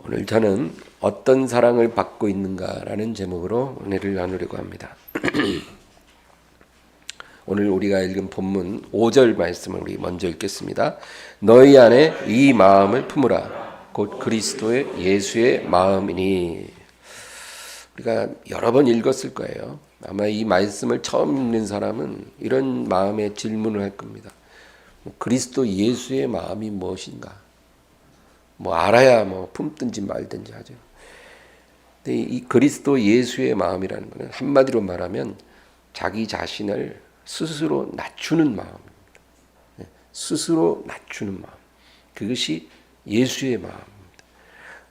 오늘 저는 어떤 사랑을 받고 있는가라는 제목으로 은혜를 나누려고 합니다. 오늘 우리가 읽은 본문 5절 말씀을 우리 먼저 읽겠습니다. 너희 안에 이 마음을 품으라. 곧 그리스도의 예수의 마음이니. 우리가 여러 번 읽었을 거예요. 아마 이 말씀을 처음 읽는 사람은 이런 마음의 질문을 할 겁니다. 그리스도 예수의 마음이 무엇인가? 알아야 품든지 말든지 하죠. 근데 이 그리스도 예수의 마음이라는 것은 한마디로 말하면 자기 자신을 스스로 낮추는 마음입니다. 스스로 낮추는 마음. 그것이 예수의 마음입니다.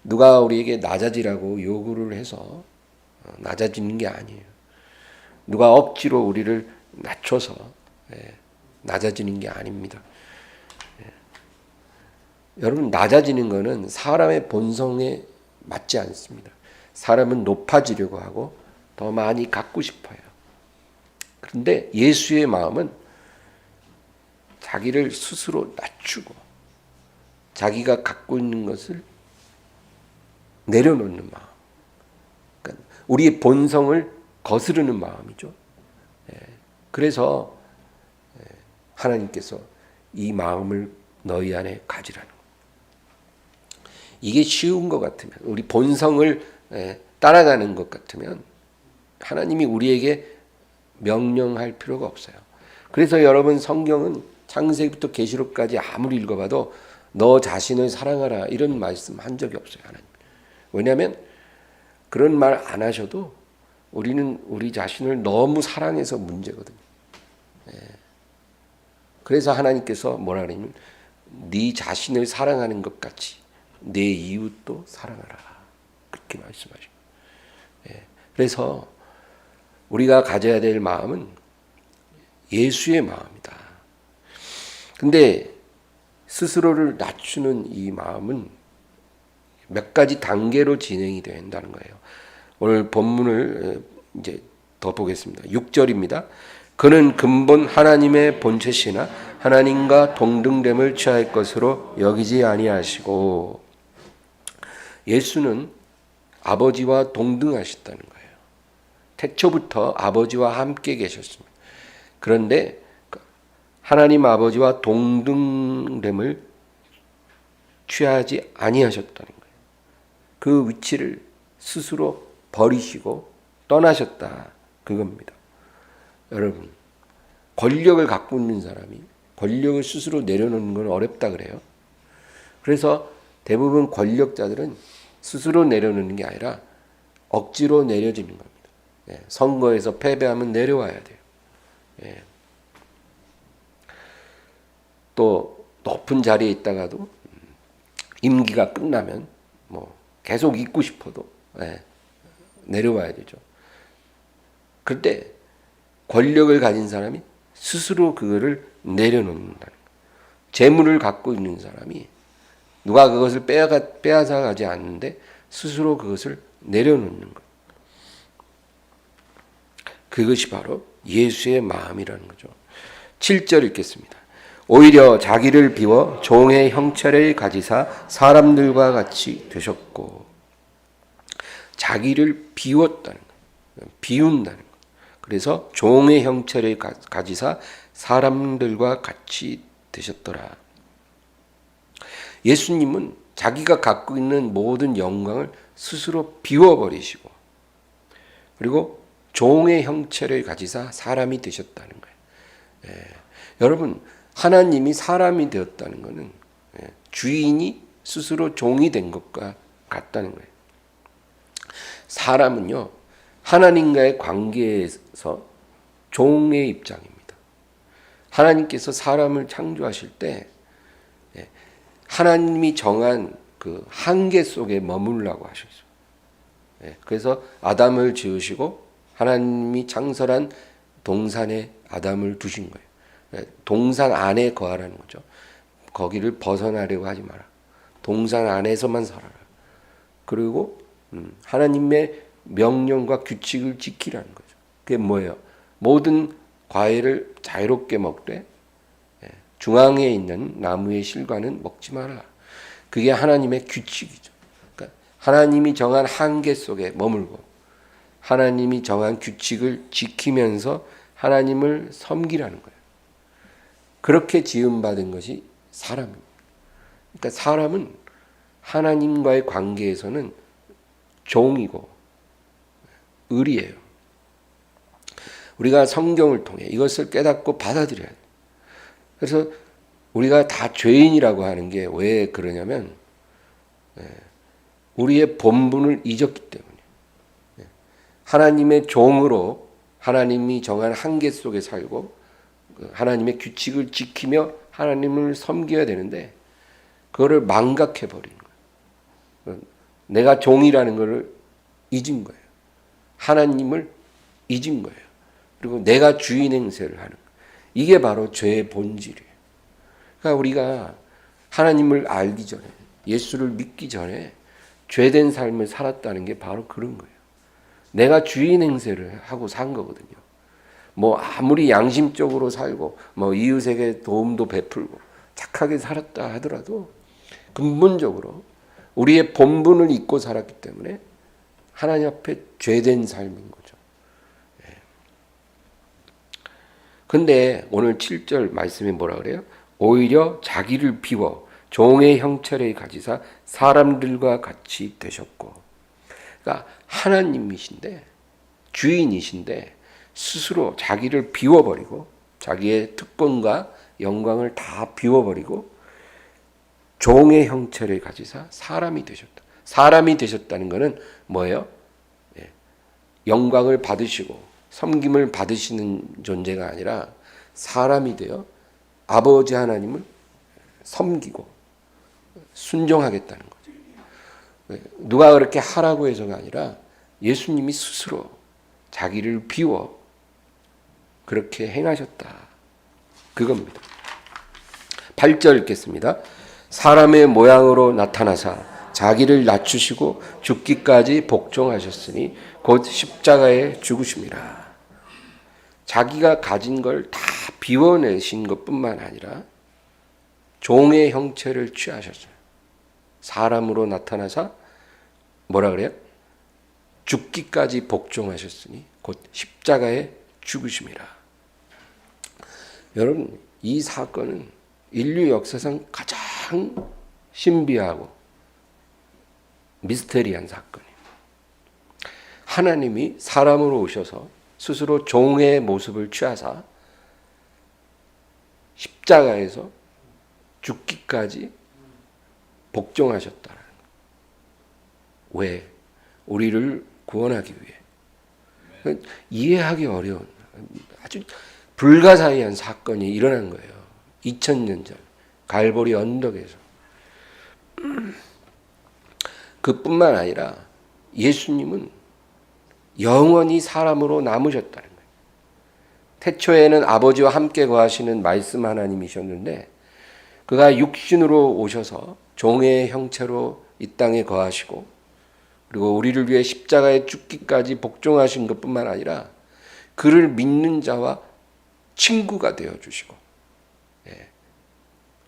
누가 우리에게 낮아지라고 요구를 해서 낮아지는 게 아니에요. 누가 억지로 우리를 낮춰서 낮아지는 게 아닙니다. 여러분, 낮아지는 것은 사람의 본성에 맞지 않습니다. 사람은 높아지려고 하고 더 많이 갖고 싶어요. 그런데 예수의 마음은 자기를 스스로 낮추고 자기가 갖고 있는 것을 내려놓는 마음. 그러니까 우리의 본성을 거스르는 마음이죠. 그래서 하나님께서 이 마음을 너희 안에 가지라는 거예요. 이게 쉬운 것 같으면, 우리 본성을 따라가는 것 같으면 하나님이 우리에게 명령할 필요가 없어요. 그래서 여러분, 성경은 창세기부터 계시록까지 아무리 읽어봐도 너 자신을 사랑하라 이런 말씀 한 적이 없어요, 하나님. 왜냐하면 그런 말 안 하셔도 우리는 우리 자신을 너무 사랑해서 문제거든요. 그래서 하나님께서 뭐라 그러냐면 네 자신을 사랑하는 것 같이 내 이웃도 사랑하라, 그렇게 말씀하십니다. 그래서 우리가 가져야 될 마음은 예수의 마음이다. 근데 스스로를 낮추는 이 마음은 몇 가지 단계로 진행이 된다는 거예요. 오늘 본문을 이제 더 보겠습니다. 6절입니다. 그는 근본 하나님의 본체시나 하나님과 동등됨을 취할 것으로 여기지 아니하시고, 예수는 아버지와 동등하셨다는 거예요. 태초부터 아버지와 함께 계셨습니다. 그런데 하나님 아버지와 동등됨을 취하지 아니하셨다는 거예요. 그 위치를 스스로 버리시고 떠나셨다, 그겁니다. 여러분, 권력을 갖고 있는 사람이 권력을 스스로 내려놓는 건 어렵다 그래요. 그래서 대부분 권력자들은 스스로 내려놓는 게 아니라 억지로 내려지는 겁니다. 선거에서 패배하면 내려와야 돼요. 또 높은 자리에 있다가도 임기가 끝나면 계속 있고 싶어도 내려와야 되죠. 그런데 권력을 가진 사람이 스스로 그거를 내려놓는다는 거예요. 재물을 갖고 있는 사람이 누가 그것을 빼앗아 가지 않는데 스스로 그것을 내려놓는 것. 그것이 바로 예수의 마음이라는 거죠. 7절 읽겠습니다. 오히려 자기를 비워 종의 형체를 가지사 사람들과 같이 되셨고, 자기를 비웠다는 거예요. 비운다는 거예요. 그래서 종의 형체를 가지사 사람들과 같이 되셨더라. 예수님은 자기가 갖고 있는 모든 영광을 스스로 비워버리시고, 그리고 종의 형체를 가지사 사람이 되셨다는 거예요. 여러분, 하나님이 사람이 되었다는 것은 주인이 스스로 종이 된 것과 같다는 거예요. 사람은요, 하나님과의 관계에서 종의 입장입니다. 하나님께서 사람을 창조하실 때 하나님이 정한 그 한계 속에 머물라고 하셨어요. 그래서 아담을 지으시고 하나님이 창설한 동산에 아담을 두신 거예요. 동산 안에 거하라는 거죠. 거기를 벗어나려고 하지 마라. 동산 안에서만 살아라. 그리고 하나님의 명령과 규칙을 지키라는 거죠. 그게 뭐예요? 모든 과일을 자유롭게 먹되 중앙에 있는 나무의 실과는 먹지 마라. 그게 하나님의 규칙이죠. 그러니까 하나님이 정한 한계 속에 머물고 하나님이 정한 규칙을 지키면서 하나님을 섬기라는 거예요. 그렇게 지음받은 것이 사람입니다. 그러니까 사람은 하나님과의 관계에서는 종이고 을이에요. 우리가 성경을 통해 이것을 깨닫고 받아들여야 돼요. 그래서 우리가 다 죄인이라고 하는 게 왜 그러냐면 우리의 본분을 잊었기 때문이에요. 하나님의 종으로 하나님이 정한 한계 속에 살고 하나님의 규칙을 지키며 하나님을 섬겨야 되는데 그거를 망각해버리는 거예요. 내가 종이라는 것을 잊은 거예요. 하나님을 잊은 거예요. 그리고 내가 주인 행세를 하는 거예요. 이게 바로 죄의 본질이에요. 그러니까 우리가 하나님을 알기 전에 예수를 믿기 전에 죄된 삶을 살았다는 게 바로 그런 거예요. 내가 주인 행세를 하고 산 거거든요. 뭐 아무리 양심적으로 살고 뭐 이웃에게 도움도 베풀고 착하게 살았다 하더라도 근본적으로 우리의 본분을 잊고 살았기 때문에 하나님 앞에 죄된 삶인 거죠. 근데 오늘 7절 말씀에 뭐라 그래요? 오히려 자기를 비워 종의 형체를 가지사 사람들과 같이 되셨고, 그러니까 하나님이신데 주인이신데 스스로 자기를 비워버리고 자기의 특권과 영광을 다 비워버리고 종의 형체를 가지사 사람이 되셨다. 사람이 되셨다는 것은 뭐예요? 영광을 받으시고 섬김을 받으시는 존재가 아니라 사람이 되어 아버지 하나님을 섬기고 순종하겠다는 거죠. 누가 그렇게 하라고 해서가 아니라 예수님이 스스로 자기를 비워 그렇게 행하셨다. 그겁니다. 8절 읽겠습니다. 사람의 모양으로 나타나사 자기를 낮추시고 죽기까지 복종하셨으니 곧 십자가에 죽으심이라. 자기가 가진 걸 다 비워내신 것뿐만 아니라 종의 형체를 취하셨어요. 사람으로 나타나사 뭐라 그래요? 죽기까지 복종하셨으니 곧 십자가에 죽으심이라. 여러분, 이 사건은 인류 역사상 가장 신비하고 미스테리한 사건이에요. 하나님이 사람으로 오셔서 스스로 종의 모습을 취하사 십자가에서 죽기까지 복종하셨다는 거예요. 왜? 우리를 구원하기 위해. 이해하기 어려운 아주 불가사의한 사건이 일어난 거예요. 2000년 전 갈보리 언덕에서. 그뿐만 아니라 예수님은 영원히 사람으로 남으셨다는 거예요. 태초에는 아버지와 함께 거하시는 말씀 하나님이셨는데 그가 육신으로 오셔서 종의 형체로 이 땅에 거하시고 그리고 우리를 위해 십자가에 죽기까지 복종하신 것뿐만 아니라 그를 믿는 자와 친구가 되어주시고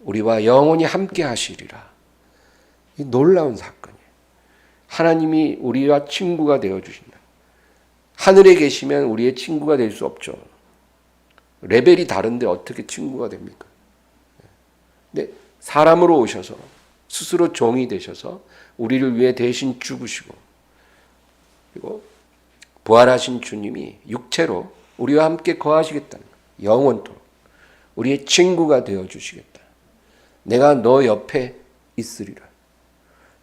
우리와 영원히 함께 하시리라. 이 놀라운 사건이에요. 하나님이 우리와 친구가 되어주신다. 하늘에 계시면 우리의 친구가 될 수 없죠. 레벨이 다른데 어떻게 친구가 됩니까? 근데 사람으로 오셔서 스스로 종이 되셔서 우리를 위해 대신 죽으시고 그리고 부활하신 주님이 육체로 우리와 함께 거하시겠다는 거예요. 영원토록 우리의 친구가 되어주시겠다. 내가 너 옆에 있으리라.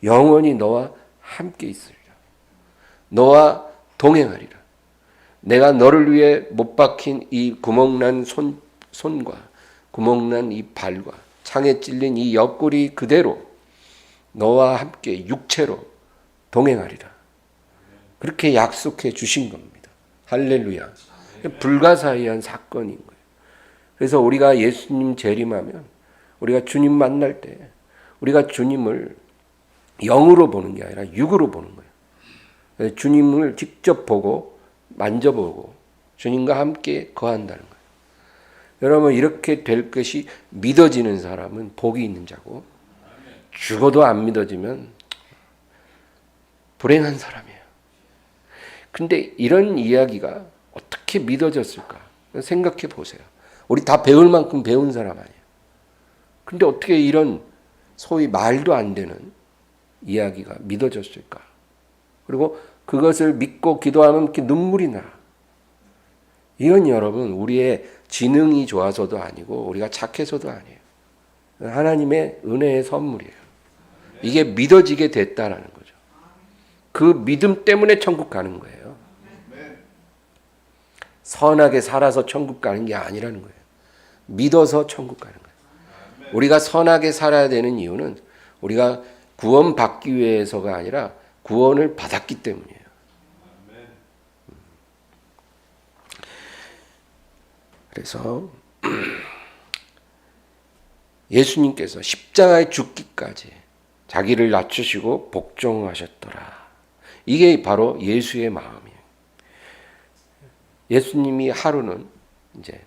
영원히 너와 함께 있으리라. 너와 동행하리라. 내가 너를 위해 못 박힌 이 구멍난 손과 구멍난 이 발과 창에 찔린 이 옆구리 그대로 너와 함께 육체로 동행하리라. 그렇게 약속해 주신 겁니다. 할렐루야. 불가사의한 사건인 거예요. 그래서 우리가 예수님 재림하면 우리가 주님 만날 때 우리가 주님을 영으로 보는 게 아니라 육으로 보는 거예요. 주님을 직접 보고 만져보고 주님과 함께 거한다는 거예요. 여러분, 이렇게 될 것이 믿어지는 사람은 복이 있는 자고 죽어도 안 믿어지면 불행한 사람이에요. 근데 이런 이야기가 어떻게 믿어졌을까? 생각해 보세요. 우리 다 배울 만큼 배운 사람 아니에요. 근데 어떻게 이런 소위 말도 안 되는 이야기가 믿어졌을까? 그리고 그것을 믿고 기도하면 이렇게 눈물이 나. 이건 여러분 우리의 지능이 좋아서도 아니고 우리가 착해서도 아니에요. 하나님의 은혜의 선물이에요. 이게 믿어지게 됐다라는 거죠. 그 믿음 때문에 천국 가는 거예요. 선하게 살아서 천국 가는 게 아니라는 거예요. 믿어서 천국 가는 거예요. 우리가 선하게 살아야 되는 이유는 우리가 구원받기 위해서가 아니라 구원을 받았기 때문이에요. 그래서 예수님께서 십자가에 죽기까지 자기를 낮추시고 복종하셨더라. 이게 바로 예수의 마음이에요. 예수님이 하루는 이제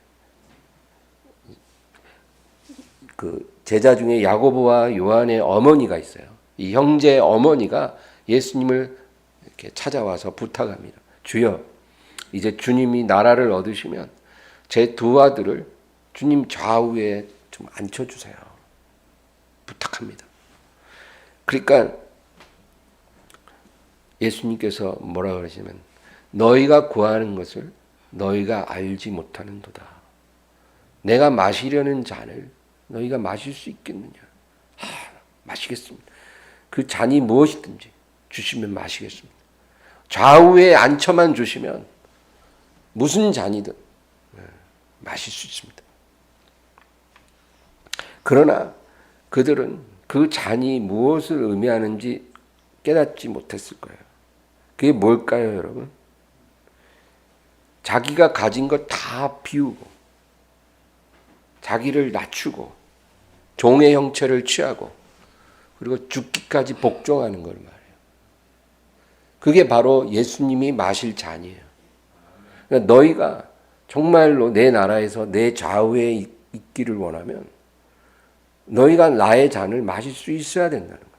그 제자 중에 야고보와 요한의 어머니가 있어요. 이 형제 어머니가 예수님을 이렇게 찾아와서 부탁합니다. 주여, 이제 주님이 나라를 얻으시면 제 두 아들을 주님 좌우에 좀 앉혀주세요. 부탁합니다. 그러니까 예수님께서 뭐라 그러시면 너희가 구하는 것을 너희가 알지 못하는도다. 내가 마시려는 잔을 너희가 마실 수 있겠느냐? 마시겠습니다. 그 잔이 무엇이든지 주시면 마시겠습니다. 좌우에 앉혀만 주시면 무슨 잔이든 마실 수 있습니다. 그러나 그들은 그 잔이 무엇을 의미하는지 깨닫지 못했을 거예요. 그게 뭘까요, 여러분? 자기가 가진 것 다 비우고 자기를 낮추고 종의 형체를 취하고 그리고 죽기까지 복종하는 걸 말해요. 그게 바로 예수님이 마실 잔이에요. 그러니까 너희가 정말로 내 나라에서 내 좌우에 있기를 원하면 너희가 나의 잔을 마실 수 있어야 된다는 거예요.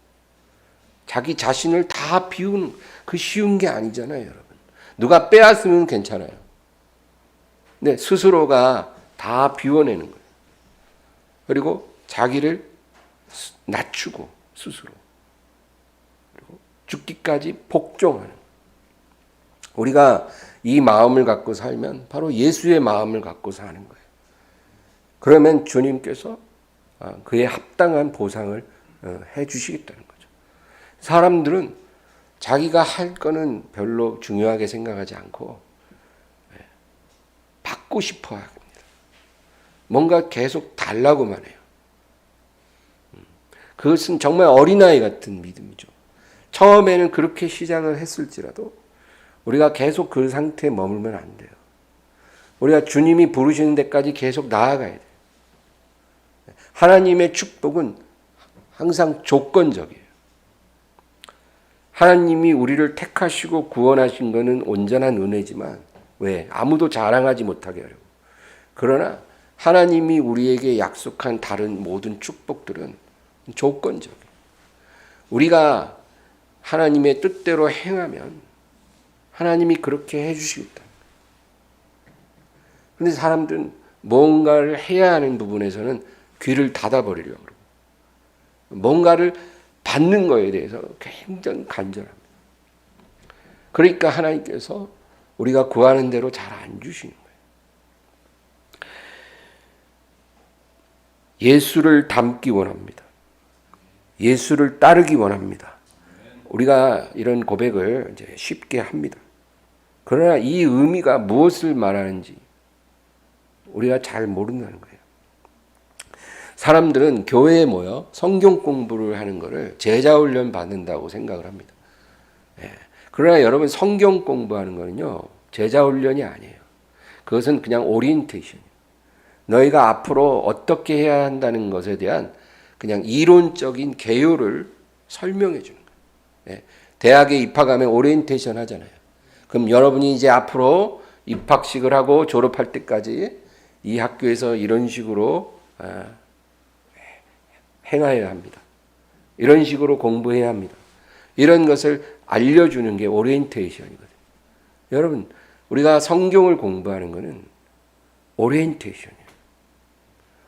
자기 자신을 다 비우는 그 쉬운 게 아니잖아요, 여러분. 누가 빼앗으면 괜찮아요. 근데 스스로가 다 비워내는 거예요. 그리고 자기를 낮추고 스스로 그리고 죽기까지 복종하는 거예요. 우리가 이 마음을 갖고 살면 바로 예수의 마음을 갖고 사는 거예요. 그러면 주님께서 그에 합당한 보상을 해 주시겠다는 거죠. 사람들은 자기가 할 거는 별로 중요하게 생각하지 않고 받고 싶어 합니다. 뭔가 계속 달라고만 해요. 그것은 정말 어린아이 같은 믿음이죠. 처음에는 그렇게 시작을 했을지라도 우리가 계속 그 상태에 머물면 안 돼요. 우리가 주님이 부르시는 데까지 계속 나아가야 돼요. 하나님의 축복은 항상 조건적이에요. 하나님이 우리를 택하시고 구원하신 것은 온전한 은혜지만 왜? 아무도 자랑하지 못하게 하려고. 그러나 하나님이 우리에게 약속한 다른 모든 축복들은 조건적이에요. 우리가 하나님의 뜻대로 행하면 하나님이 그렇게 해주시겠다. 그런데 사람들은 뭔가를 해야 하는 부분에서는 귀를 닫아버리려고 그러고 뭔가를 받는 거에 대해서 굉장히 간절합니다. 그러니까 하나님께서 우리가 구하는 대로 잘 안 주시는 거예요. 예수를 닮기 원합니다. 예수를 따르기 원합니다. 우리가 이런 고백을 이제 쉽게 합니다. 그러나 이 의미가 무엇을 말하는지 우리가 잘 모른다는 거예요. 사람들은 교회에 모여 성경 공부를 하는 것을 제자훈련 받는다고 생각을 합니다. 그러나 여러분 성경 공부하는 거는요 제자훈련이 아니에요. 그것은 그냥 오리엔테이션이에요. 너희가 앞으로 어떻게 해야 한다는 것에 대한 그냥 이론적인 개요를 설명해 주는 거예요. 대학에 입학하면 오리엔테이션 하잖아요. 그럼 여러분이 이제 앞으로 입학식을 하고 졸업할 때까지 이 학교에서 이런 식으로 행해야 합니다. 이런 식으로 공부해야 합니다. 이런 것을 알려주는 게 오리엔테이션이거든요. 여러분, 우리가 성경을 공부하는 것은 오리엔테이션이에요.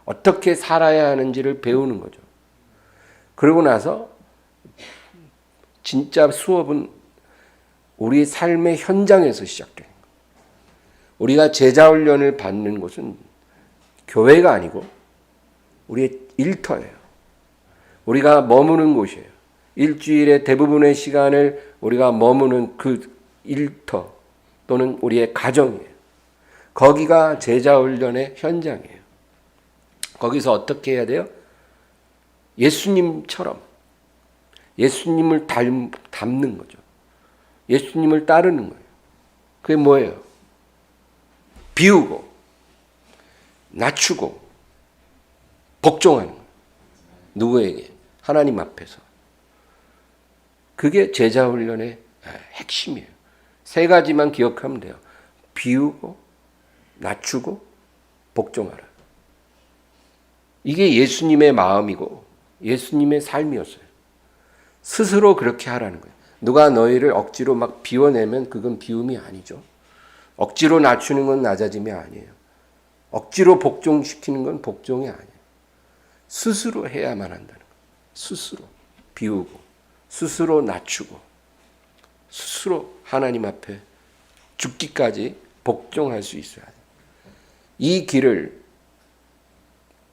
어떻게 살아야 하는지를 배우는 거죠. 그러고 나서 진짜 수업은 우리 삶의 현장에서 시작되는 거예요. 우리가 제자훈련을 받는 곳은 교회가 아니고 우리의 일터예요. 우리가 머무는 곳이에요. 일주일의 대부분의 시간을 우리가 머무는 그 일터 또는 우리의 가정이에요. 거기가 제자훈련의 현장이에요. 거기서 어떻게 해야 돼요? 예수님처럼 예수님을 닮는 거죠. 예수님을 따르는 거예요. 그게 뭐예요? 비우고 낮추고 복종하는 거예요. 누구에게? 하나님 앞에서. 그게 제자훈련의 핵심이에요. 세 가지만 기억하면 돼요. 비우고 낮추고 복종하라. 이게 예수님의 마음이고 예수님의 삶이었어요. 스스로 그렇게 하라는 거예요. 누가 너희를 억지로 막 비워내면 그건 비움이 아니죠. 억지로 낮추는 건 낮아짐이 아니에요. 억지로 복종시키는 건 복종이 아니에요. 스스로 해야만 한다는 거예요. 스스로 비우고 스스로 낮추고 스스로 하나님 앞에 죽기까지 복종할 수 있어야 돼요. 이 길을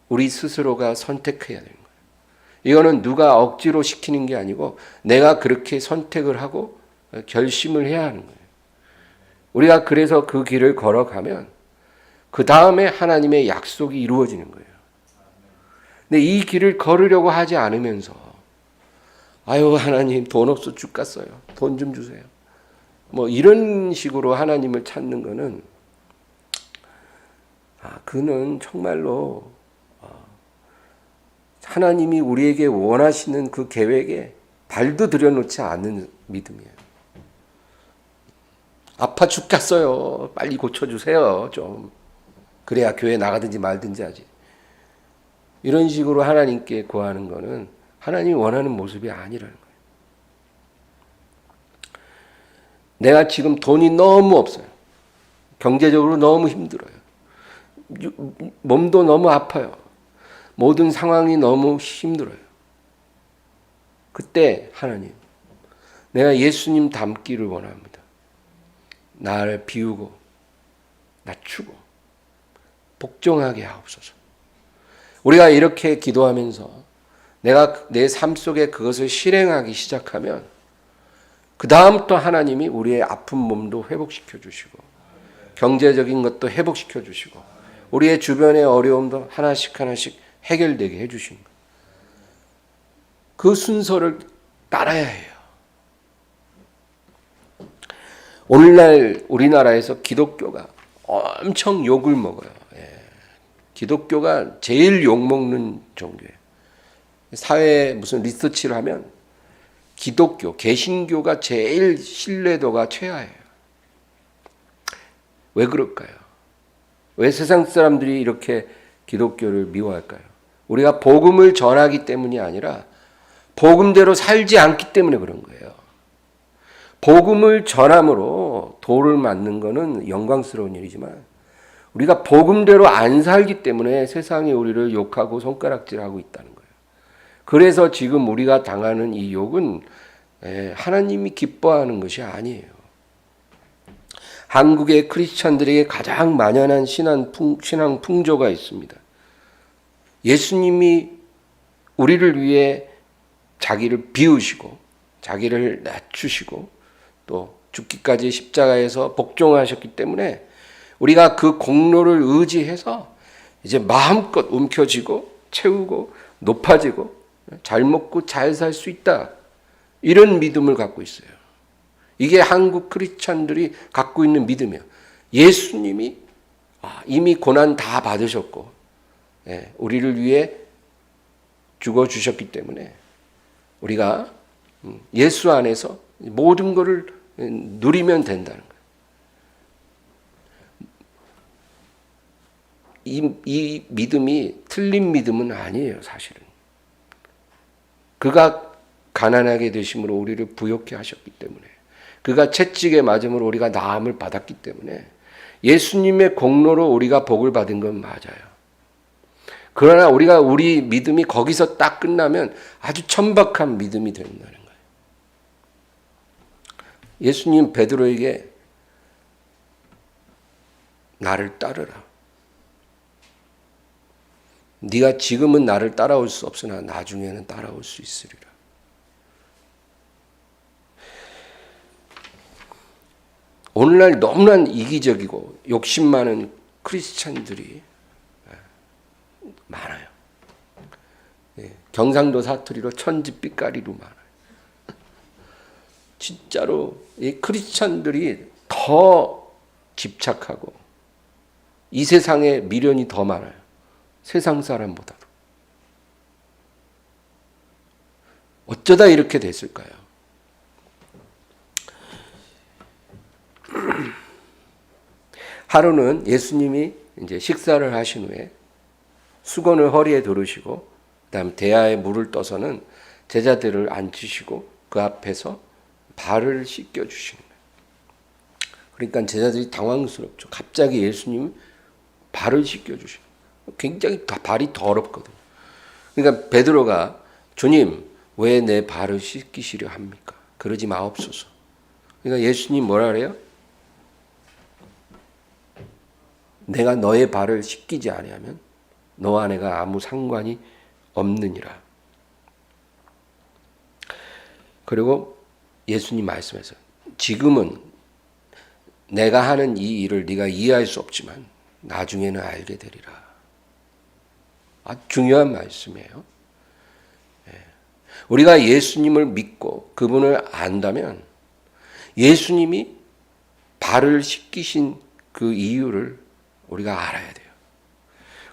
우리 스스로가 선택해야 되는 거예요. 이거는 누가 억지로 시키는 게 아니고 내가 그렇게 선택을 하고 결심을 해야 하는 거예요. 우리가 그래서 그 길을 걸어가면 그 다음에 하나님의 약속이 이루어지는 거예요. 근데 이 길을 걸으려고 하지 않으면서 아유 하나님 돈 없어 죽겠어요. 돈 좀 주세요. 뭐 이런 식으로 하나님을 찾는 거는 그는 정말로 하나님이 우리에게 원하시는 그 계획에 발도 들여놓지 않는 믿음이에요. 아파 죽겠어요. 빨리 고쳐주세요. 좀 그래야 교회 나가든지 말든지 하지. 이런 식으로 하나님께 구하는 거는 하나님이 원하는 모습이 아니라는 거예요. 내가 지금 돈이 너무 없어요. 경제적으로 너무 힘들어요. 몸도 너무 아파요. 모든 상황이 너무 힘들어요. 그때 하나님, 내가 예수님 닮기를 원합니다. 나를 비우고 낮추고 복종하게 하옵소서. 우리가 이렇게 기도하면서 내가 내 삶 속에 그것을 실행하기 시작하면 그 다음부터 하나님이 우리의 아픈 몸도 회복시켜 주시고 경제적인 것도 회복시켜 주시고 우리의 주변의 어려움도 하나씩 하나씩 해결되게 해주신 거예요. 그 순서를 따라야 해요. 오늘날 우리나라에서 기독교가 엄청 욕을 먹어요. 기독교가 제일 욕먹는 종교예요. 사회에 무슨 리서치를 하면 기독교, 개신교가 제일 신뢰도가 최하예요. 왜 그럴까요? 왜 세상 사람들이 이렇게 기독교를 미워할까요? 우리가 복음을 전하기 때문이 아니라 복음대로 살지 않기 때문에 그런 거예요. 복음을 전함으로 도를 맞는 것은 영광스러운 일이지만 우리가 복음대로 안 살기 때문에 세상이 우리를 욕하고 손가락질하고 있다는 거예요. 그래서 지금 우리가 당하는 이 욕은 하나님이 기뻐하는 것이 아니에요. 한국의 크리스찬들에게 가장 만연한 신앙 풍조가 있습니다. 예수님이 우리를 위해 자기를 비우시고 자기를 낮추시고 또 죽기까지 십자가에서 복종하셨기 때문에 우리가 그 공로를 의지해서 이제 마음껏 움켜쥐고 채우고 높아지고 잘 먹고 잘 살 수 있다. 이런 믿음을 갖고 있어요. 이게 한국 크리스찬들이 갖고 있는 믿음이에요. 예수님이 이미 고난 다 받으셨고 우리를 위해 죽어주셨기 때문에 우리가 예수 안에서 모든 것을 누리면 된다는 거예요. 이 믿음이 틀린 믿음은 아니에요, 사실은. 그가 가난하게 되심으로 우리를 부욕해 하셨기 때문에, 그가 채찍에 맞음으로 우리가 나음을 받았기 때문에 예수님의 공로로 우리가 복을 받은 건 맞아요. 그러나 우리 믿음이 거기서 딱 끝나면 아주 천박한 믿음이 된다는 거예요. 예수님 베드로에게 나를 따르라. 네가 지금은 나를 따라올 수 없으나 나중에는 따라올 수 있으리라. 오늘날 너무나 이기적이고 욕심 많은 크리스찬들이 많아요. 경상도 사투리로 천지빛깔이로 많아요. 진짜로 이 크리스찬들이 더 집착하고 이 세상에 미련이 더 많아요. 세상 사람보다도. 어쩌다 이렇게 됐을까요? 하루는 예수님이 이제 식사를 하신 후에 수건을 허리에 두르시고 그다음 대야에 물을 떠서는 제자들을 앉히시고 그 앞에서 발을 씻겨 주시는 거예요. 그러니까 제자들이 당황스럽죠. 갑자기 예수님 발을 씻겨 주시는 거예요. 굉장히 발이 더럽거든요. 그러니까 베드로가 주님 왜 내 발을 씻기시려 합니까? 그러지 마옵소서. 그러니까 예수님 뭐라 그래요? 내가 너의 발을 씻기지 아니하면 너와 내가 아무 상관이 없느니라. 그리고 예수님 말씀에서 지금은 내가 하는 이 일을 네가 이해할 수 없지만 나중에는 알게 되리라. 아주 중요한 말씀이에요. 우리가 예수님을 믿고 그분을 안다면 예수님이 발을 씻기신 그 이유를 우리가 알아야 돼요.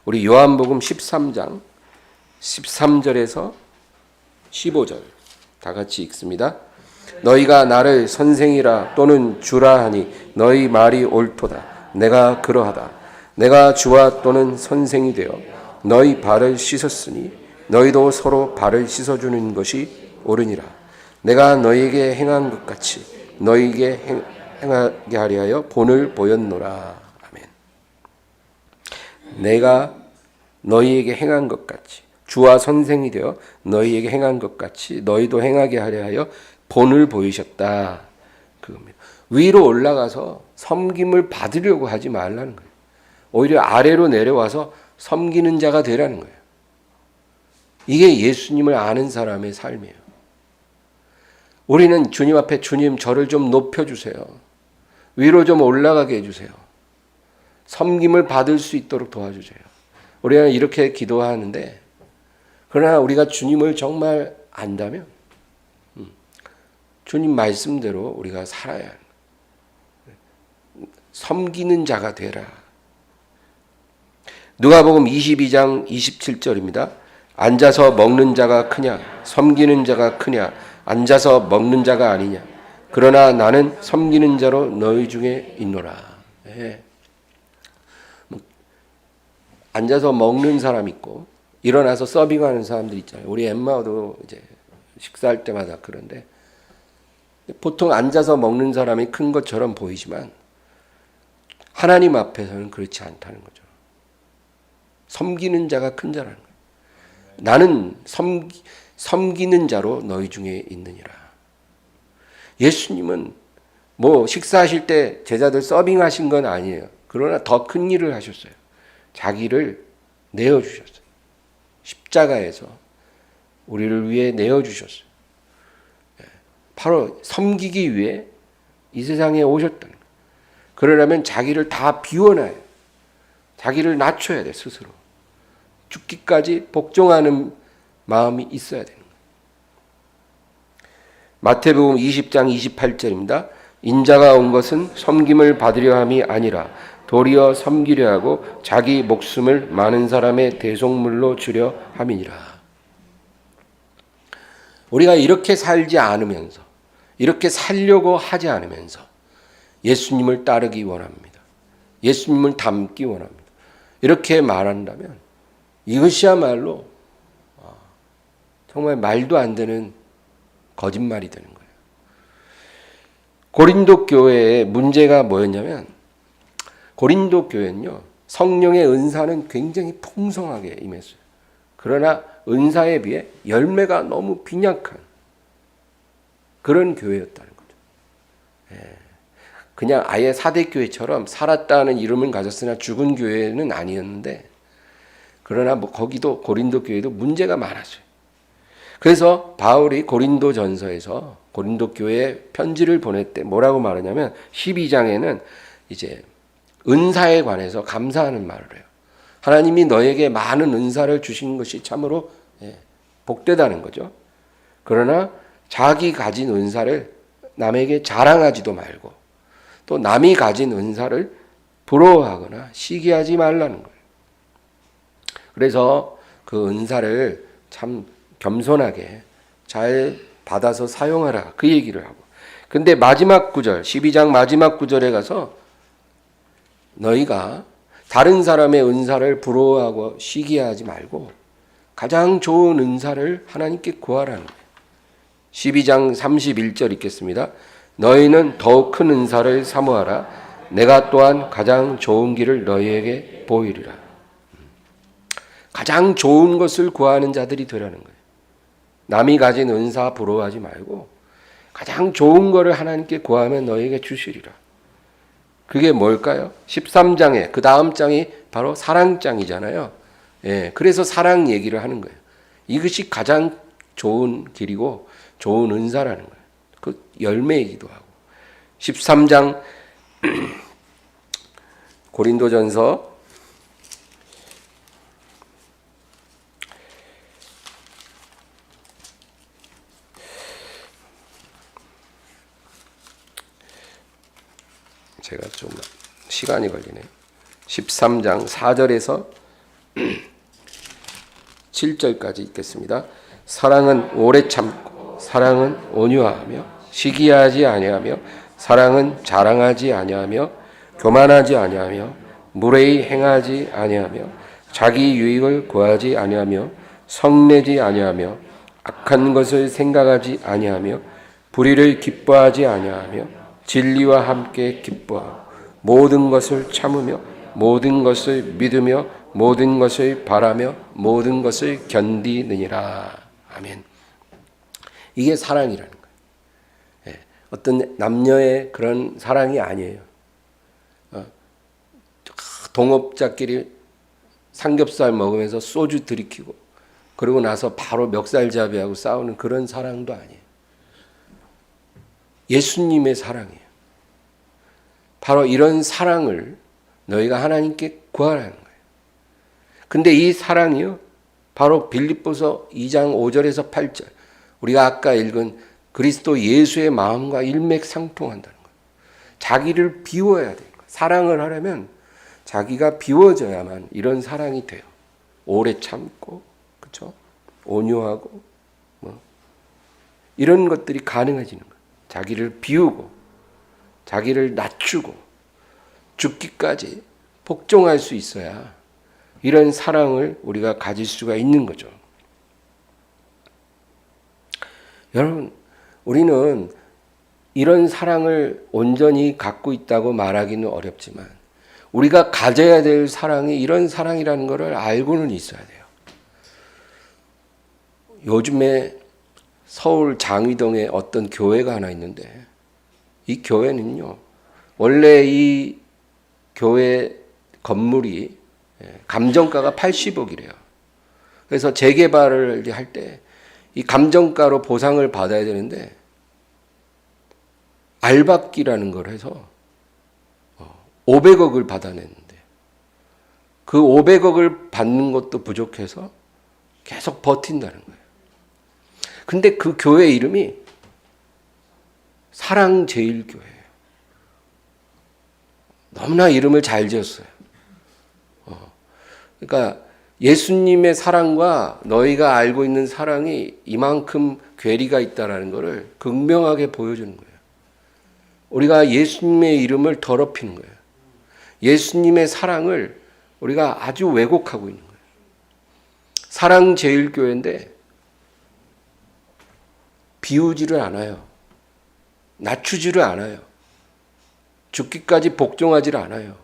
우리 요한복음 13장 13절에서 15절 다 같이 읽습니다. 너희가 나를 선생이라 또는 주라 하니 너희 말이 옳도다. 내가 그러하다. 내가 주와 또는 선생이 되어 너희 발을 씻었으니 너희도 서로 발을 씻어주는 것이 옳으니라. 내가 너희에게 행한 것 같이 너희에게 행하게 하려 본을 보였노라. 아멘. 내가 너희에게 행한 것 같이 주와 선생이 되어 너희에게 행한 것 같이 너희도 행하게 하려 하여 본을 보이셨다. 그겁니다. 위로 올라가서 섬김을 받으려고 하지 말라는 거예요. 오히려 아래로 내려와서 섬기는 자가 되라는 거예요. 이게 예수님을 아는 사람의 삶이에요. 우리는 주님 앞에 주님 저를 좀 높여주세요. 위로 좀 올라가게 해주세요. 섬김을 받을 수 있도록 도와주세요. 우리는 이렇게 기도하는데 그러나 우리가 주님을 정말 안다면 주님 말씀대로 우리가 살아야 하는 거예요. 섬기는 자가 되라. 누가복음 22장 27절입니다. 앉아서 먹는 자가 크냐 섬기는 자가 크냐 앉아서 먹는 자가 아니냐 그러나 나는 섬기는 자로 너희 중에 있노라. 네. 앉아서 먹는 사람 있고 일어나서 서빙하는 사람들 있잖아요. 우리 엠마도 이제 식사할 때마다 그런데 보통 앉아서 먹는 사람이 큰 것처럼 보이지만 하나님 앞에서는 그렇지 않다는 거죠. 섬기는 자가 큰 자라는 거예요. 나는 섬기는 자로 너희 중에 있느니라. 예수님은 뭐 식사하실 때 제자들 서빙하신 건 아니에요. 그러나 더 큰 일을 하셨어요. 자기를 내어주셨어요. 십자가에서 우리를 위해 내어주셨어요. 바로 섬기기 위해 이 세상에 오셨다는 거예요. 그러려면 자기를 다 비워놔야 돼요. 자기를 낮춰야 돼 스스로. 죽기까지 복종하는 마음이 있어야 되는 거예요. 마태복음 20장 28절입니다. 인자가 온 것은 섬김을 받으려 함이 아니라 도리어 섬기려 하고 자기 목숨을 많은 사람의 대속물로 주려 함이니라. 우리가 이렇게 살지 않으면서 이렇게 살려고 하지 않으면서 예수님을 따르기 원합니다. 예수님을 닮기 원합니다. 이렇게 말한다면 이것이야말로 정말 말도 안 되는 거짓말이 되는 거예요. 고린도 교회의 문제가 뭐였냐면 고린도 교회는요. 성령의 은사는 굉장히 풍성하게 임했어요. 그러나 은사에 비해 열매가 너무 빈약한 그런 교회였다는 거죠. 그냥 아예 사대교회처럼 살았다는 이름은 가졌으나 죽은 교회는 아니었는데 그러나 거기도 고린도 교회도 문제가 많았어요. 그래서 바울이 고린도 전서에서 고린도 교회에 편지를 보낼 때 뭐라고 말하냐면 12장에는 이제 은사에 관해서 감사하는 말을 해요. 하나님이 너에게 많은 은사를 주신 것이 참으로 복되다는 거죠. 그러나 자기 가진 은사를 남에게 자랑하지도 말고 또 남이 가진 은사를 부러워하거나 시기하지 말라는 거예요. 그래서 그 은사를 참 겸손하게 잘 받아서 사용하라 그 얘기를 하고 근데 마지막 구절 12장 마지막 구절에 가서 너희가 다른 사람의 은사를 부러워하고 시기하지 말고 가장 좋은 은사를 하나님께 구하라는 거예요. 12장 31절 읽겠습니다. 너희는 더욱 큰 은사를 사모하라. 내가 또한 가장 좋은 길을 너희에게 보이리라. 가장 좋은 것을 구하는 자들이 되라는 거예요. 남이 가진 은사 부러워하지 말고 가장 좋은 것을 하나님께 구하면 너희에게 주시리라. 그게 뭘까요? 13장에 그 다음 장이 바로 사랑장이잖아요. 그래서 사랑 얘기를 하는 거예요. 이것이 가장 좋은 길이고 좋은 은사라는 거예요. 그 열매이기도 하고 13장 고린도전서 제가 좀 시간이 걸리네요. 13장 4절에서 7절까지 읽겠습니다. 사랑은 오래 참고 사랑은 온유하며 시기하지 아니하며 사랑은 자랑하지 아니하며 교만하지 아니하며 무례히 행하지 아니하며 자기 유익을 구하지 아니하며 성내지 아니하며 악한 것을 생각하지 아니하며 불의를 기뻐하지 아니하며 진리와 함께 기뻐하고 모든 것을 참으며 모든 것을 믿으며 모든 것을 바라며 모든 것을 견디느니라. 아멘. 이게 사랑이라는 거예요. 어떤 남녀의 그런 사랑이 아니에요. 동업자끼리 삼겹살 먹으면서 소주 들이키고 그러고 나서 바로 멱살잡이하고 싸우는 그런 사랑도 아니에요. 예수님의 사랑이에요. 바로 이런 사랑을 너희가 하나님께 구하라는 거예요. 근데 이 사랑이요. 바로 빌립보서 2장 5절에서 8절. 우리가 아까 읽은 그리스도 예수의 마음과 일맥상통한다는 거예요. 자기를 비워야 돼요. 사랑을 하려면 자기가 비워져야만 이런 사랑이 돼요. 오래 참고, 그렇죠? 온유하고, 이런 것들이 가능해지는 거예요. 자기를 비우고, 자기를 낮추고, 죽기까지 복종할 수 있어야 이런 사랑을 우리가 가질 수가 있는 거죠. 여러분, 우리는 이런 사랑을 온전히 갖고 있다고 말하기는 어렵지만 우리가 가져야 될 사랑이 이런 사랑이라는 것을 알고는 있어야 돼요. 요즘에 서울 장위동에 어떤 교회가 하나 있는데 이 교회는요, 원래 이 교회 건물이 감정가가 80억이래요. 그래서 재개발을 할 때 이 감정가로 보상을 받아야 되는데 알박기라는 걸 해서 500억을 받아냈는데 그 500억을 받는 것도 부족해서 계속 버틴다는 거예요. 근데 그 교회 이름이 사랑제일교회예요. 너무나 이름을 잘 지었어요. 그러니까 예수님의 사랑과 너희가 알고 있는 사랑이 이만큼 괴리가 있다는 것을 극명하게 보여주는 거예요. 우리가 예수님의 이름을 더럽히는 거예요. 예수님의 사랑을 우리가 아주 왜곡하고 있는 거예요. 사랑제일교회인데 비우지를 않아요. 낮추지를 않아요. 죽기까지 복종하지를 않아요.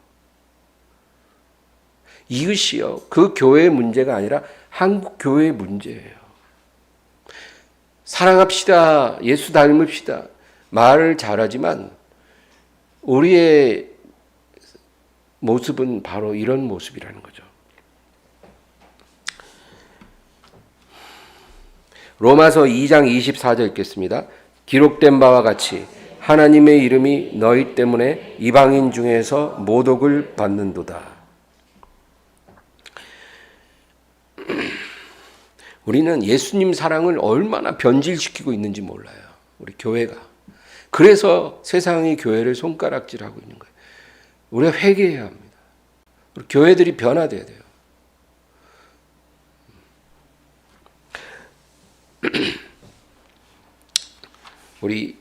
이것이요, 그 교회의 문제가 아니라 한국 교회의 문제예요. 사랑합시다, 예수 닮읍시다, 말을 잘하지만 우리의 모습은 바로 이런 모습이라는 거죠. 로마서 2장 24절 읽겠습니다. 기록된 바와 같이 하나님의 이름이 너희 때문에 이방인 중에서 모독을 받는도다. 우리는 예수님 사랑을 얼마나 변질시키고 있는지 몰라요. 우리 교회가. 그래서 세상이 교회를 손가락질하고 있는 거예요. 우리가 회개해야 합니다. 우리 교회들이 변화돼야 돼요. 우리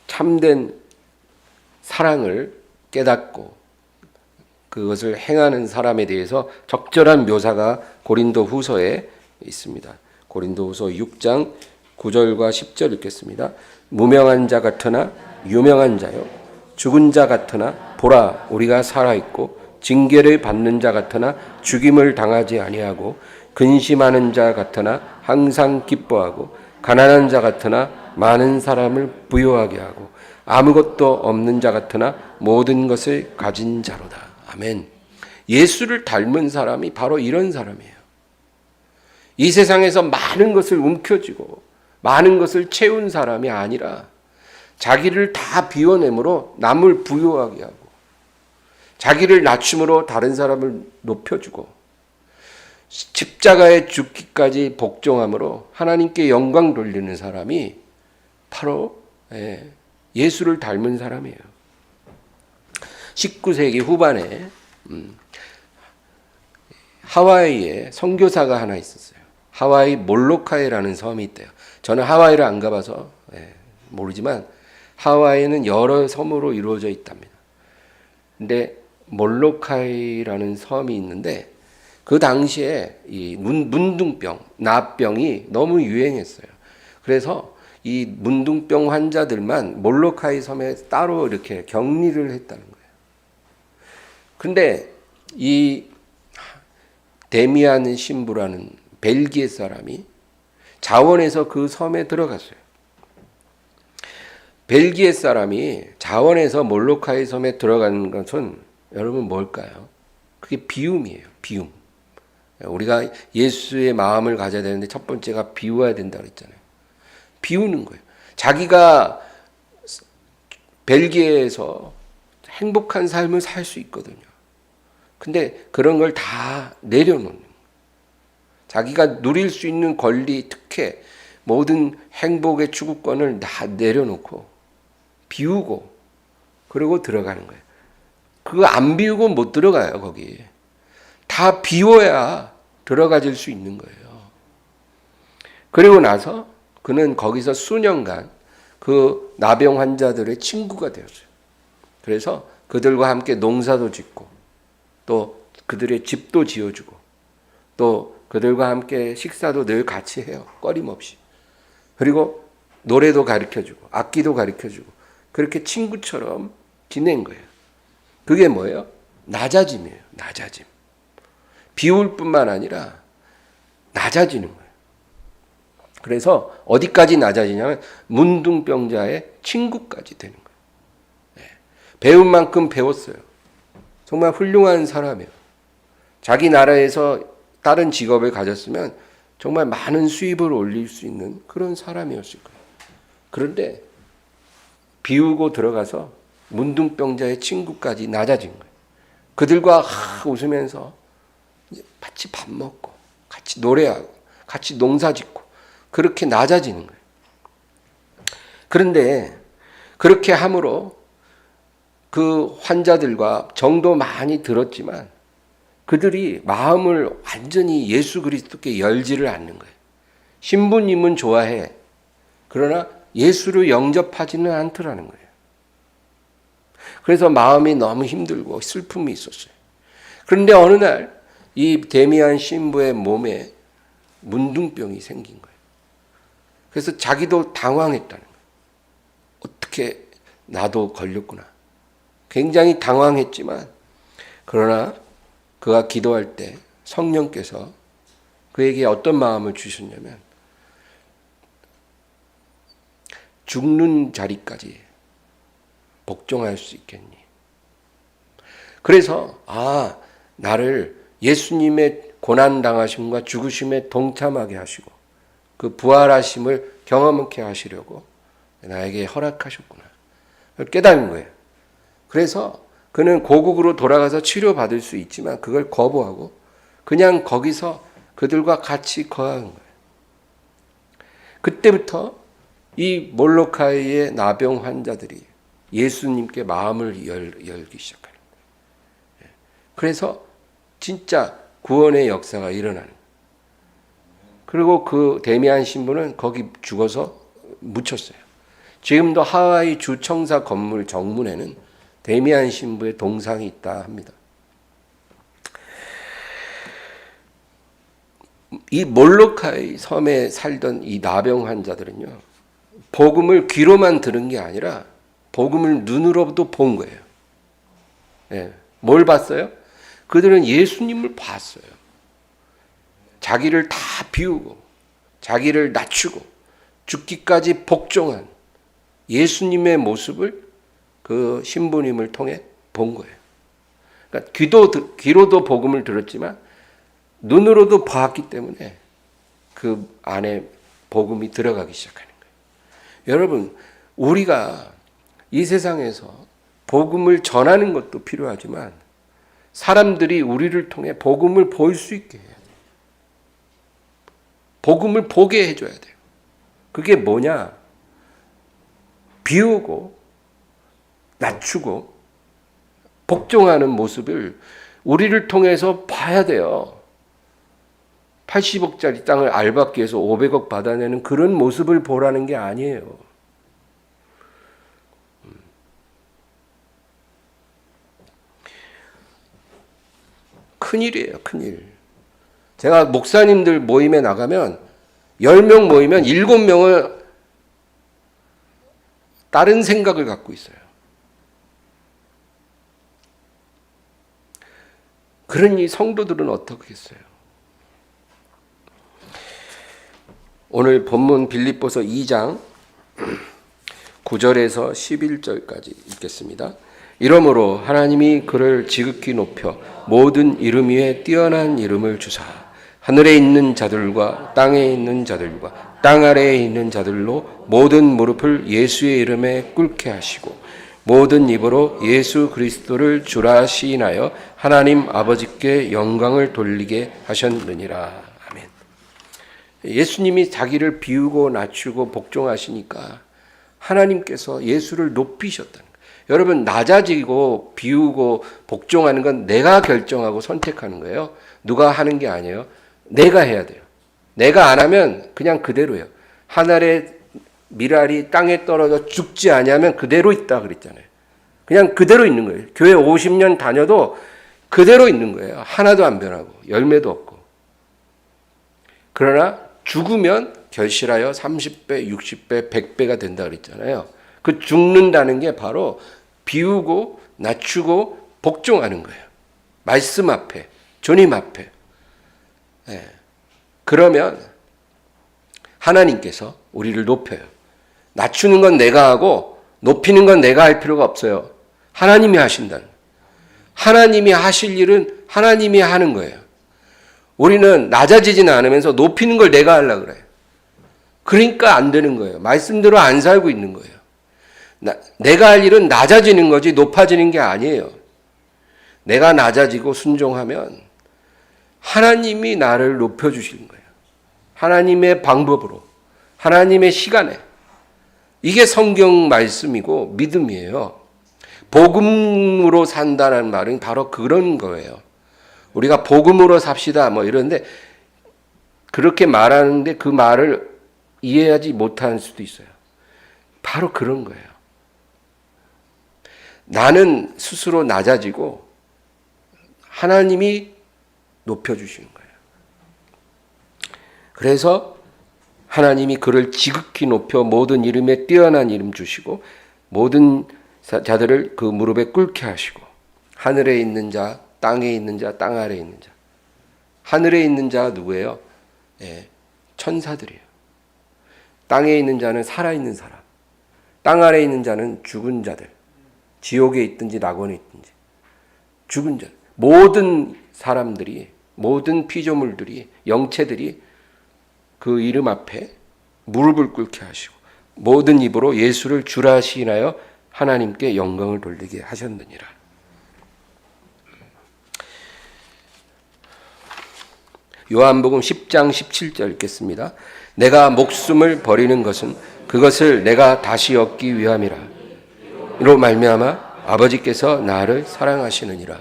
참된 사랑을 깨닫고 그것을 행하는 사람에 대해서 적절한 묘사가 고린도 후서에 있습니다. 고린도 후서 6장 9절과 10절 읽겠습니다. 무명한 자 같으나 유명한 자요, 죽은 자 같으나 보라 우리가 살아있고, 징계를 받는 자 같으나 죽임을 당하지 아니하고, 근심하는 자 같으나 항상 기뻐하고, 가난한 자 같으나 많은 사람을 부유하게 하고, 아무것도 없는 자 같으나 모든 것을 가진 자로다. 아멘. 예수를 닮은 사람이 바로 이런 사람이에요. 이 세상에서 많은 것을 움켜쥐고 많은 것을 채운 사람이 아니라 자기를 다 비워내므로 남을 부유하게 하고, 자기를 낮춤으로 다른 사람을 높여주고, 십자가에 죽기까지 복종함으로 하나님께 영광 돌리는 사람이 바로 예수를 닮은 사람이에요. 19세기 후반에 하와이에 선교사가 하나 있었어요. 하와이 몰로카이라는 섬이 있대요. 저는 하와이를 안 가봐서 모르지만 하와이는 여러 섬으로 이루어져 있답니다. 근데 몰로카이라는 섬이 있는데 그 당시에 이 문둥병, 납병이 너무 유행했어요. 그래서 이 문둥병 환자들만 몰로카이 섬에 따로 이렇게 격리를 했다는 거예요. 근데 이 데미안 신부라는 벨기에 사람이 자원해서 그 섬에 들어갔어요. 벨기에 사람이 자원해서 몰로카이 섬에 들어가는 것은 여러분 뭘까요? 그게 비움이에요. 비움. 우리가 예수의 마음을 가져야 되는데 첫 번째가 비워야 된다고 했잖아요. 비우는 거예요. 자기가 벨기에에서 행복한 삶을 살 수 있거든요. 근데 그런 걸 다 내려놓는 거예요. 자기가 누릴 수 있는 권리, 특혜, 모든 행복의 추구권을 다 내려놓고 비우고 그러고 들어가는 거예요. 그거 안 비우고 못 들어가요. 거기 다 비워야 들어가질 수 있는 거예요. 그리고 나서 그는 거기서 수년간 그 나병 환자들의 친구가 되었어요. 그래서 그들과 함께 농사도 짓고 또 그들의 집도 지어주고 또 그들과 함께 식사도 늘 같이 해요. 꺼림없이. 그리고 노래도 가르쳐주고 악기도 가르쳐주고 그렇게 친구처럼 지낸 거예요. 그게 뭐예요? 낮아짐이에요. 낮아짐. 비울 뿐만 아니라 낮아지는 거예요. 그래서 어디까지 낮아지냐면 문둥병자의 친구까지 되는 거예요. 배운 만큼 배웠어요. 정말 훌륭한 사람이에요. 자기 나라에서 다른 직업을 가졌으면 정말 많은 수입을 올릴 수 있는 그런 사람이었을 거예요. 그런데 비우고 들어가서 문둥병자의 친구까지 낮아진 거예요. 그들과 웃으면서 같이 밥 먹고 같이 노래하고 같이 농사짓고 그렇게 낮아지는 거예요. 그런데 그렇게 함으로 그 환자들과 정도 많이 들었지만 그들이 마음을 완전히 예수 그리스도께 열지를 않는 거예요. 신부님은 좋아해. 그러나 예수를 영접하지는 않더라는 거예요. 그래서 마음이 너무 힘들고 슬픔이 있었어요. 그런데 어느 날 이 데미안 신부의 몸에 문둥병이 생긴 거예요. 그래서 자기도 당황했다는 거예요. 어떻게 나도 걸렸구나. 굉장히 당황했지만 그러나 그가 기도할 때 성령께서 그에게 어떤 마음을 주셨냐면 죽는 자리까지 복종할 수 있겠니? 그래서 나를 예수님의 고난당하심과 죽으심에 동참하게 하시고 그 부활하심을 경험하게 하시려고 나에게 허락하셨구나. 깨닫는 거예요. 그래서 그는 고국으로 돌아가서 치료받을 수 있지만 그걸 거부하고 그냥 거기서 그들과 같이 거하는 거예요. 그때부터 이 몰로카이의 나병 환자들이 예수님께 마음을 열기 시작하는 거예요. 그래서 진짜 구원의 역사가 일어나는 거예요. 그리고 그 데미안 신부는 거기 죽어서 묻혔어요. 지금도 하와이 주청사 건물 정문에는 데미안 신부의 동상이 있다 합니다. 이 몰로카이 섬에 살던 이 나병 환자들은요, 복음을 귀로만 들은 게 아니라 복음을 눈으로도 본 거예요. 네. 뭘 봤어요? 그들은 예수님을 봤어요. 자기를 다 비우고 자기를 낮추고 죽기까지 복종한 예수님의 모습을 그 신부님을 통해 본 거예요. 그러니까 귀로도 복음을 들었지만 눈으로도 봤기 때문에 그 안에 복음이 들어가기 시작하는 거예요. 여러분, 우리가 이 세상에서 복음을 전하는 것도 필요하지만 사람들이 우리를 통해 복음을 볼 수 있게 해야 돼요. 복음을 보게 해줘야 돼요. 그게 뭐냐? 비우고 낮추고 복종하는 모습을 우리를 통해서 봐야 돼요. 80억짜리 땅을 알받기 위해서 500억 받아내는 그런 모습을 보라는 게 아니에요. 큰일이에요, 큰일. 제가 목사님들 모임에 나가면 10명 모이면 7명은 다른 생각을 갖고 있어요. 그러니 성도들은 어떻게 했어요? 오늘 본문 빌립보서 2장 9절에서 11절까지 읽겠습니다. 이러므로 하나님이 그를 지극히 높여 모든 이름 위에 뛰어난 이름을 주사 하늘에 있는 자들과 땅에 있는 자들과 땅 아래에 있는 자들로 모든 무릎을 예수의 이름에 꿇게 하시고 모든 입으로 예수 그리스도를 주라 시인하여 하나님 아버지께 영광을 돌리게 하셨느니라. 아멘. 예수님이 자기를 비우고 낮추고 복종하시니까 하나님께서 예수를 높이셨다는 거예요. 여러분, 낮아지고 비우고 복종하는 건 내가 결정하고 선택하는 거예요. 누가 하는 게 아니에요. 내가 해야 돼요. 내가 안 하면 그냥 그대로예요. 하늘의 밀알이 땅에 떨어져 죽지 않으면 그대로 있다 그랬잖아요. 그냥 그대로 있는 거예요. 교회 50년 다녀도 그대로 있는 거예요. 하나도 안 변하고 열매도 없고. 그러나 죽으면 결실하여 30배, 60배, 100배가 된다 그랬잖아요. 그 죽는다는 게 바로 비우고 낮추고 복종하는 거예요. 말씀 앞에, 주님 앞에. 네. 그러면 하나님께서 우리를 높여요. 낮추는 건 내가 하고 높이는 건 내가 할 필요가 없어요. 하나님이 하신다는 거예요. 하나님이 하실 일은 하나님이 하는 거예요. 우리는 낮아지지는 않으면서 높이는 걸 내가 하려고 그래요. 그러니까 안 되는 거예요. 말씀대로 안 살고 있는 거예요. 내가 할 일은 낮아지는 거지 높아지는 게 아니에요. 내가 낮아지고 순종하면 하나님이 나를 높여주시는 거예요. 하나님의 방법으로, 하나님의 시간에. 이게 성경 말씀이고 믿음이에요. 복음으로 산다는 말은 바로 그런 거예요. 우리가 복음으로 삽시다 뭐 이런데 그렇게 말하는데 그 말을 이해하지 못하는 수도 있어요. 바로 그런 거예요. 나는 스스로 낮아지고 하나님이 높여주시는 거예요. 그래서 하나님이 그를 지극히 높여 모든 이름에 뛰어난 이름 주시고 모든 자들을 그 무릎에 꿇게 하시고 하늘에 있는 자, 땅에 있는 자, 땅 아래에 있는 자. 하늘에 있는 자가 누구예요? 예, 천사들이에요. 땅에 있는 자는 살아있는 사람. 땅 아래에 있는 자는 죽은 자들. 지옥에 있든지 낙원에 있든지. 죽은 자. 모든 사람들이, 모든 피조물들이, 영체들이 그 이름 앞에 무릎을 꿇게 하시고 모든 입으로 예수를 주라 시인하여 하나님께 영광을 돌리게 하셨느니라. 요한복음 10장 17절 읽겠습니다. 내가 목숨을 버리는 것은 그것을 내가 다시 얻기 위함이라. 이로 말미암아 아버지께서 나를 사랑하시느니라.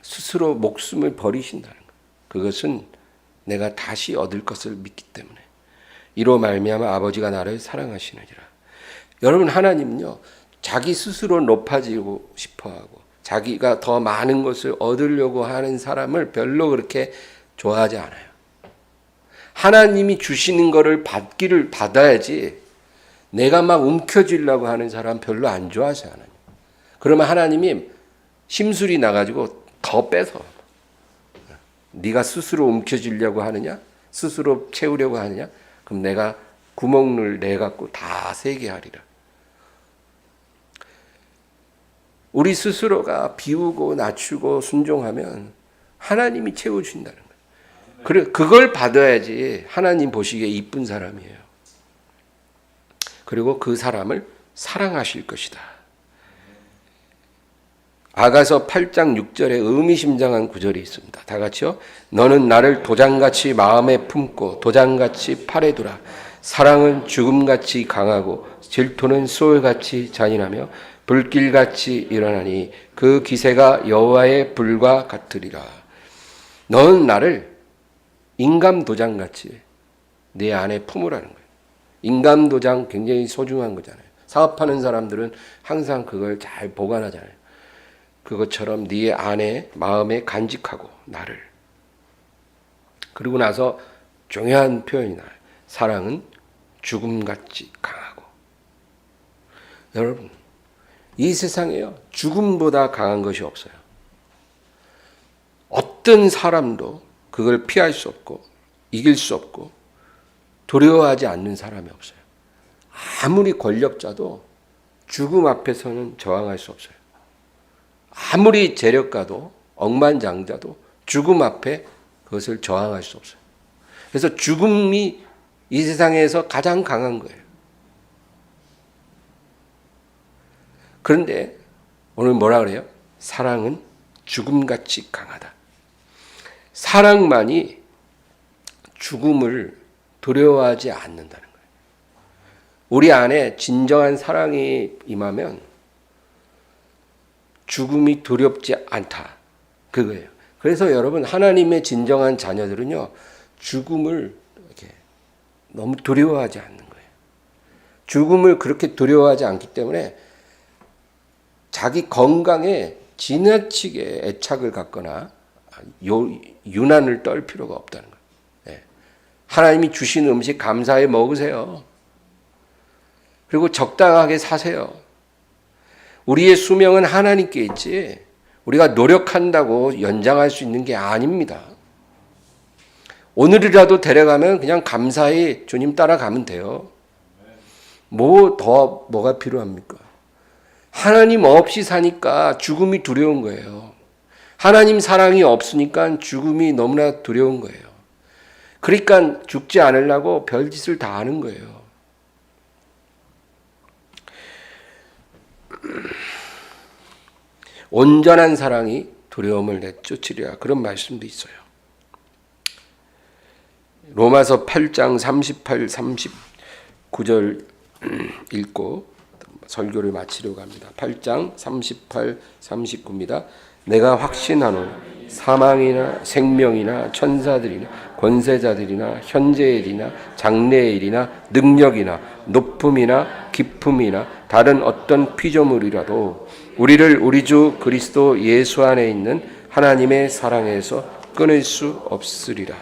스스로 목숨을 버리신다는 것. 그것은 내가 다시 얻을 것을 믿기 때문에. 이로 말미암아 아버지가 나를 사랑하시느니라. 여러분, 하나님은요, 자기 스스로 높아지고 싶어하고 자기가 더 많은 것을 얻으려고 하는 사람을 별로 그렇게 좋아하지 않아요. 하나님이 주시는 거를 받아야지 내가 막 움켜쥐려고 하는 사람 별로 안 좋아하세요. 하나님. 그러면 하나님이 심술이 나가지고 더 뺏어. 네가 스스로 움켜쥐려고 하느냐? 스스로 채우려고 하느냐? 그럼 내가 구멍을 내갖고 다 세게 하리라. 우리 스스로가 비우고 낮추고 순종하면 하나님이 채워주신다는 거예요. 그걸 받아야지 하나님 보시기에 이쁜 사람이에요. 그리고 그 사람을 사랑하실 것이다. 아가서 8장 6절에 의미심장한 구절이 있습니다. 다 같이요. 너는 나를 도장같이 마음에 품고 도장같이 팔에 두라. 사랑은 죽음같이 강하고 질투는 소울같이 잔인하며 불길같이 일어나니 그 기세가 여호와의 불과 같으리라. 너는 나를 인감 도장같이 내 안에 품으라는 거예요. 인감 도장 굉장히 소중한 거잖아요. 사업하는 사람들은 항상 그걸 잘 보관하잖아요. 그것처럼 네 안에 마음에 간직하고 나를. 그리고 나서 중요한 표현이 나와요. 사랑은 죽음같이 강하고. 여러분, 이 세상에요, 죽음보다 강한 것이 없어요. 어떤 사람도 그걸 피할 수 없고 이길 수 없고 두려워하지 않는 사람이 없어요. 아무리 권력자도 죽음 앞에서는 저항할 수 없어요. 아무리 재력가도 억만장자도 죽음 앞에 그것을 저항할 수 없어요. 그래서 죽음이 이 세상에서 가장 강한 거예요. 그런데 오늘 뭐라 그래요? 사랑은 죽음같이 강하다. 사랑만이 죽음을 두려워하지 않는다는 거예요. 우리 안에 진정한 사랑이 임하면 죽음이 두렵지 않다. 그거예요. 그래서 여러분, 하나님의 진정한 자녀들은요, 죽음을 이렇게 너무 두려워하지 않는 거예요. 죽음을 그렇게 두려워하지 않기 때문에 자기 건강에 지나치게 애착을 갖거나 유난을 떨 필요가 없다는 거예요. 네. 하나님이 주신 음식 감사히 먹으세요. 그리고 적당하게 사세요. 우리의 수명은 하나님께 있지 우리가 노력한다고 연장할 수 있는 게 아닙니다. 오늘이라도 데려가면 그냥 감사히 주님 따라가면 돼요. 뭐가 필요합니까? 하나님 없이 사니까 죽음이 두려운 거예요. 하나님 사랑이 없으니까 죽음이 너무나 두려운 거예요. 그러니까 죽지 않으려고 별짓을 다 하는 거예요. 온전한 사랑이 두려움을 내쫓으리라. 그런 말씀도 있어요. 로마서 8장 38, 39절 읽고 설교를 마치려고 합니다. 8장 38, 39입니다. 내가 확신하노니 사망이나 생명이나 천사들이나 권세자들이나 현재의 일이나 장래의 일이나 능력이나 높음이나 깊음이나 다른 어떤 피조물이라도 우리를 우리 주 그리스도 예수 안에 있는 하나님의 사랑에서 끊을 수 없으리라.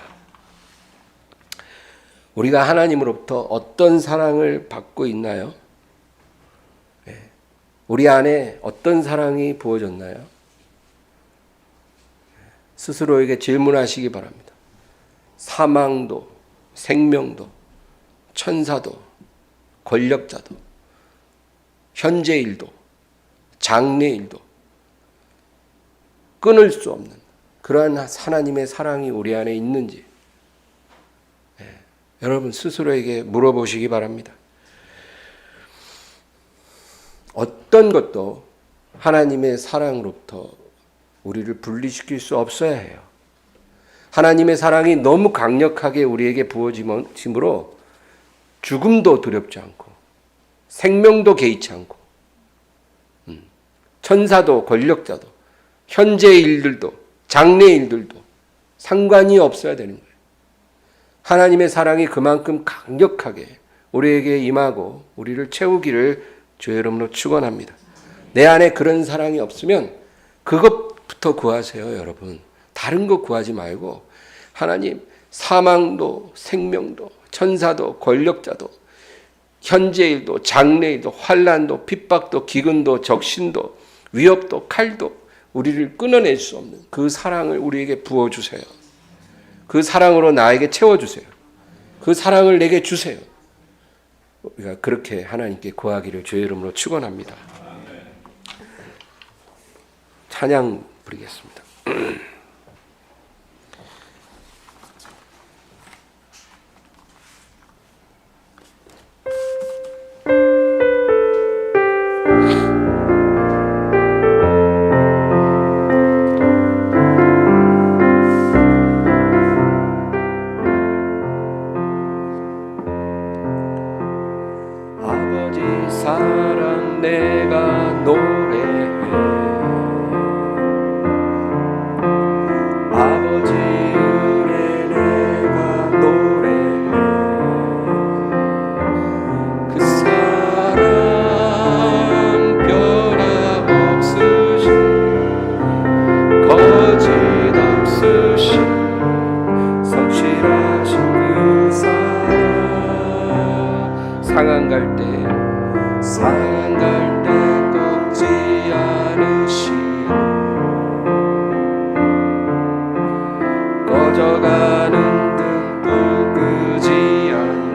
우리가 하나님으로부터 어떤 사랑을 받고 있나요? 우리 안에 어떤 사랑이 부어졌나요? 스스로에게 질문하시기 바랍니다. 사망도, 생명도, 천사도, 권력자도, 현재일도, 장래일도 끊을 수 없는 그러한 하나님의 사랑이 우리 안에 있는지 여러분 스스로에게 물어보시기 바랍니다. 어떤 것도 하나님의 사랑으로부터 우리를 분리시킬 수 없어야 해요. 하나님의 사랑이 너무 강력하게 우리에게 부어짐으로 죽음도 두렵지 않고 생명도 개의치 않고 천사도 권력자도 현재의 일들도 장래의 일들도 상관이 없어야 되는 거예요. 하나님의 사랑이 그만큼 강력하게 우리에게 임하고 우리를 채우기를 주의 이름으로 축원합니다. 내 안에 그런 사랑이 없으면 그것부터 구하세요, 여러분. 다른 거 구하지 말고 하나님 사망도 생명도 천사도 권력자도 현재일도 장래일도 환난도 핍박도 기근도 적신도 위협도 칼도 우리를 끊어낼 수 없는 그 사랑을 우리에게 부어주세요. 그 사랑으로 나에게 채워주세요. 그 사랑을 내게 주세요. 우리가 그렇게 하나님께 구하기를 주의 이름으로 축원합니다. 찬양 부르겠습니다. 사랑 내가 노래해 아버지 은혜 내가 노래해 그 사랑 변함없으신 거짓없으신 성실하신 그 사랑 상한 갈 때 상한 갈 때 꺾지 않으시고 꺼져가는 등불 끄지 않는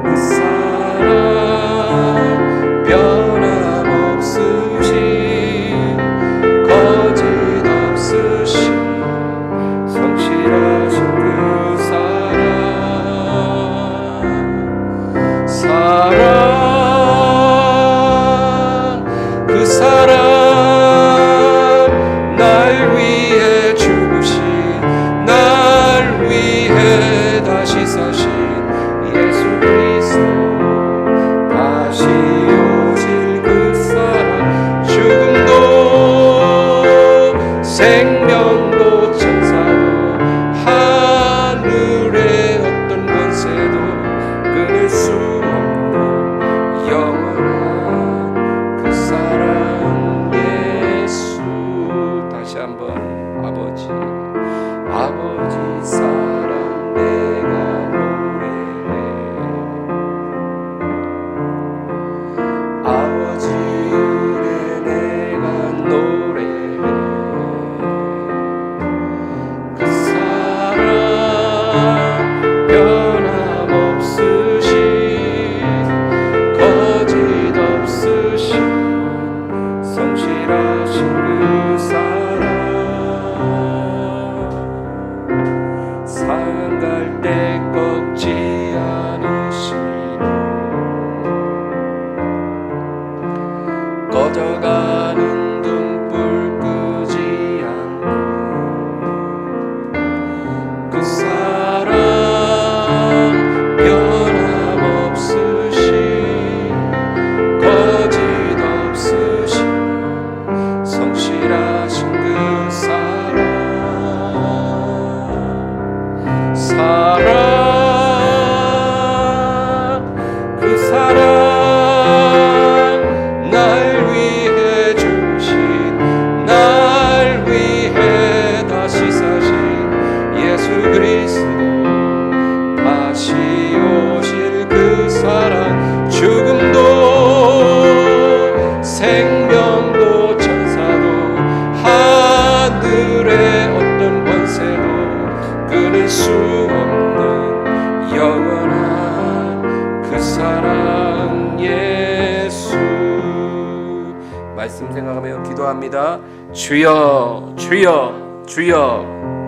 그 사랑 변함없으신 거짓없으신 성실하신 그 그 사랑 날 위해 죽으신 날 위해 다시 사신 예수 그리스도 다시 오실 그 사랑 죽음도 생명도 천사도 하늘의 어떤 권세도 끊을 수 없는 영원한 그 사랑 예수. 다시 한번 아버지 사랑 내가 노래해 아버지 은혜 내가 노래해 그 사랑 변함없으신 거짓없으신 성실하신 그 사랑 상한 갈 때 꺾지 않으시고 꺼져가는 등불 끄지 않는 그 사랑 변함없으신 거짓없으신 성실하신 그 사랑 그 사랑 날 위해 죽으신 날 위해 생명도 천사도 하늘의 어떤 권세도 끊을 수 없는 영원한 그 사랑 예수. 말씀 생각하며 기도합니다. 주여 주여 주여.